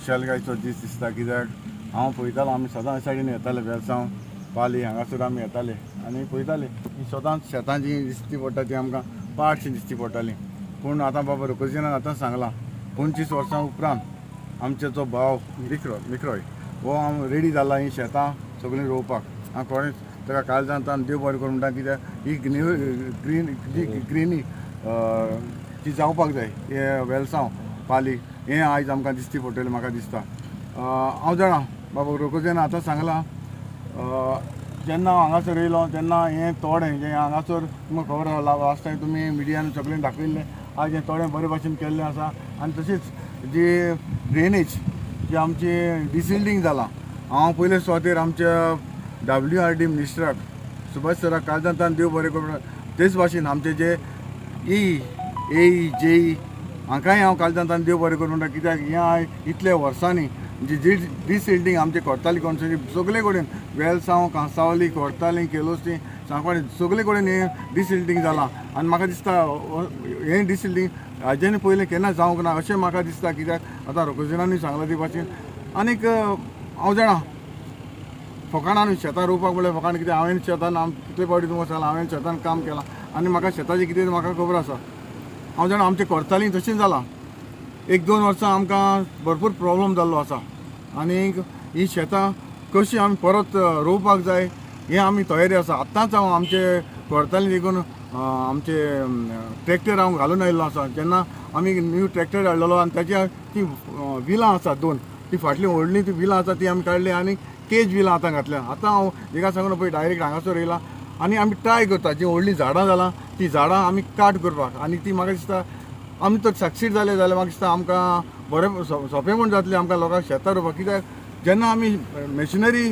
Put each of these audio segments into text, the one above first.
खुशालकायेचो दीस दिसता कित्याक हांव पळयतालो आमी सदां सायडीन येताले वेलसांव पाली हांगासर आमी येताले आनी पळयताले ही सदांच शेतां जी दिसती पडटा ती आमकां पाडशी दिसती पडटाली पूण आतां बाबा रुकोजिनान आतां सांगलां 25 वर्सां उपरांत आमचो जो भाव मिक्रोय हो हांव रेडी जाला ही शेतां सगळीं रोवपाक हांव कोणें ताका काळजांतल्यान देव बरें करूं म्हणटा कित्याक ही ग्रीनी जी जावपाक जाय हे वेलसांव पाली हें आयज आमकां दिसती पडटलें म्हाका दिसता हांव जाणा बाबा रुकोजिनान आतां सांगलां जेन्ना हांव हांगासर येयलो तेन्ना हें तोडें जें हांगासर तुमकां खबर आसा लास्ट टायम तुमी मिडियान सगळें दाखयल्लें आयज हें तोडें बरे भाशेन केल्लें आसा आनी तशीच जी ड्रेनेज जी आमची डिसिल्डिंग जाला हांव पयले सुवातेर आमच्या WRD मिनिस्टराक सुभाष सराक काळजांतल्यान देव बरें करूं तेच भाशेन आमचे जे AE JE हांकांय हांव काळजांतल्यान देव बरें करूं म्हणटा कित्याक हें इतल्या वर्सांनी जी डिसिल्डिंग आमची कोर्ताली कॉन्स्टिट्युन्सी सगळे कडेन वेलसांव कांसावली कोर्ताली केलोस्ती सांकवाडे सगळे कडेन हें डिसिल्डिंग जालां आनी म्हाका दिसता हें डिसिल्डिंग हाजें पयलें केन्ना जावंक ना अशें म्हाका दिसता कित्याक आतां रुकोजिनानूय सांगलां ते भाशेन आनीक हांव जाणा फकाणान शेतां रोवपाक म्हणल्यार फकाण कितें हांवें शेतान कितले फावटी तुमकां सांगलां हांवें शेतान काम केलां आनी म्हाका शेताचें कितें म्हाका खबर आसा हांव जाणा आमच्या कोर्तालीं तशें जालां 1-2 वर्सां आमकां भरपूर प्रॉब्लम जाल्लो आसा आनीक ही शेतां कशी आमी परत रोवपाक जाय हें आमी तयारी आसा आतांच हांव आमचे कोर्तालीं देखून आमचे ट्रॅक्टर हांव घालून आयिल्लो आसा जेन्ना आमी न्यू ट्रॅक्टर हाडलेलो आनी ताची ती विलां आसा 2 ती फाटलीं व्हडलीं ती विलां आसा ती आमी काडली आनी केज विलां आतां घातल्या आतां हांव एका सांगून पळय डायरेक्ट हांगासर येयला आनी आमी ट्राय करता जी व्हडलीं झाडां जालां ती झाडां आमी काट करपाक आनी ती म्हाका दिसता आमी तर सक्सीड जाले जाल्यार म्हाका दिसता आमकां बरें सोंपें म्हण जातलें आमकां लोकांक शेतां रोवपाक कित्याक जेन्ना आमी मशिनरी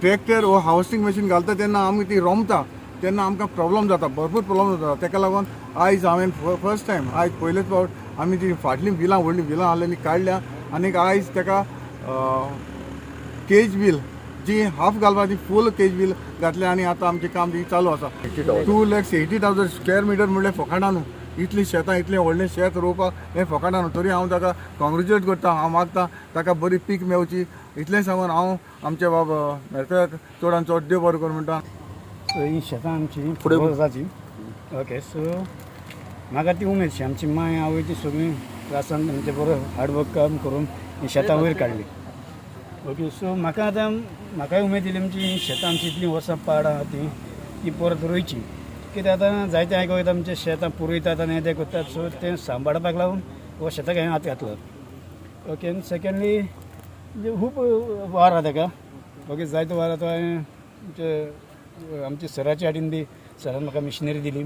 ट्रॅक्टर वो हार्वेस्टिंग मशीन घालता तेन्ना आमी ती रोमता तेन्ना आमकां प्रॉब्लम जाता भरपूर प्रॉब्लम जाता ताका लागून आयज हांवें फर्स्ट टायम आयज पयलेच फावट आमी ती फाटलीं विलां व्हडलीं विलां आसलेलीं काडल्या आनीक आयज ताका केज व्हील जी हाफ घालपा ती फूल केज व्हील घातले आनी आतां आमचें काम ती चालू आसा 2,80,000 स्क्वेअर मिटर म्हणल्यार फकाणां न्हू इतलीं शेतां इतलें व्हडलें शेत रोवपाक हें फकाणां न्हू तरी हांव ताका कॉंग्रेच्युलेट करता हांव मागता ताका बरी पीक मेवची इतलें सांगून हांव आमच्या बाबा मेरकाक चडान चड देव बरें करूं म्हणटा सो ही शेतां आमची फुडें ओके सो म्हाका ती उमेद आमची माय आवयची सगळीं त्रासान म्हणजे बरो हार्डवर्क काम करून ही शेतां वयर काडली ओके सो म्हाका आतां म्हाकाय उमेद येयली आमची शेतां आमची इतलीं वर्सां पाड आहा ती परत रोयची कित्याक आतां जायते आयको वयता आमचे शेतां पुरयतात आनी ते करतात सो तें सांबाळपाक लागून हो शेताक हांवें हात घातलो ओके आनी सेकेंडली म्हणजे खूब वार आहा ताका ओके जायतो वार आतां हांवें आमच्या सराच्या हाडीन बी सरान म्हाका मिशनरी दिली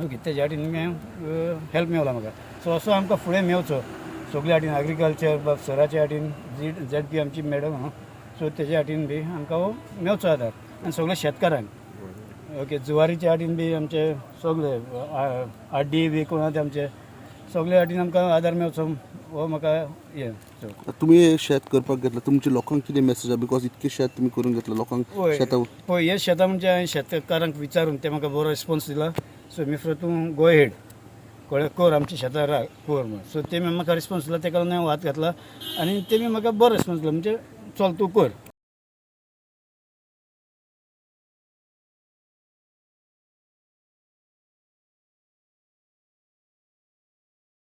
ओके तेज्या हाडीन हांवें हेल्प मेवला म्हाका सो असो आमकां फुडें मेवचो सगळे हाडीन एग्रीकल्चर सराच्या हाडीन ZP आमची मॅडम आहा सो तेज्या हाडीन बी आमकां हो मेवचो आदार आनी सगळ्या शेतकारांक ओके जुवारीच्या हाडीन बी आमचे सगळे आड्डी बी कोण आहा आमचे सगळे हाडीन आमकां आदार मेवचो हो म्हाका हें तुमी शेत करपाक घेतला तुमच्या लोकांक कितें मेसेज आहा बिकॉज इतकें शेत तुमी करून घेतला लोकांक शेतां पळय हे शेतां म्हणजे हांवें शेतकारांक विचारून ते म्हाका बरो रिस्पॉन्स दिला सो मिफ्र तूं गो हेड कळ्ळें कर आमची शेतां कर म्हण सो तेमी म्हाका रिस्पॉन्स दिला तेका लागून हांवें हात घातला आनी तेमी म्हाका बरो रिस्पॉन्स दिला म्हणजे चल तूं कर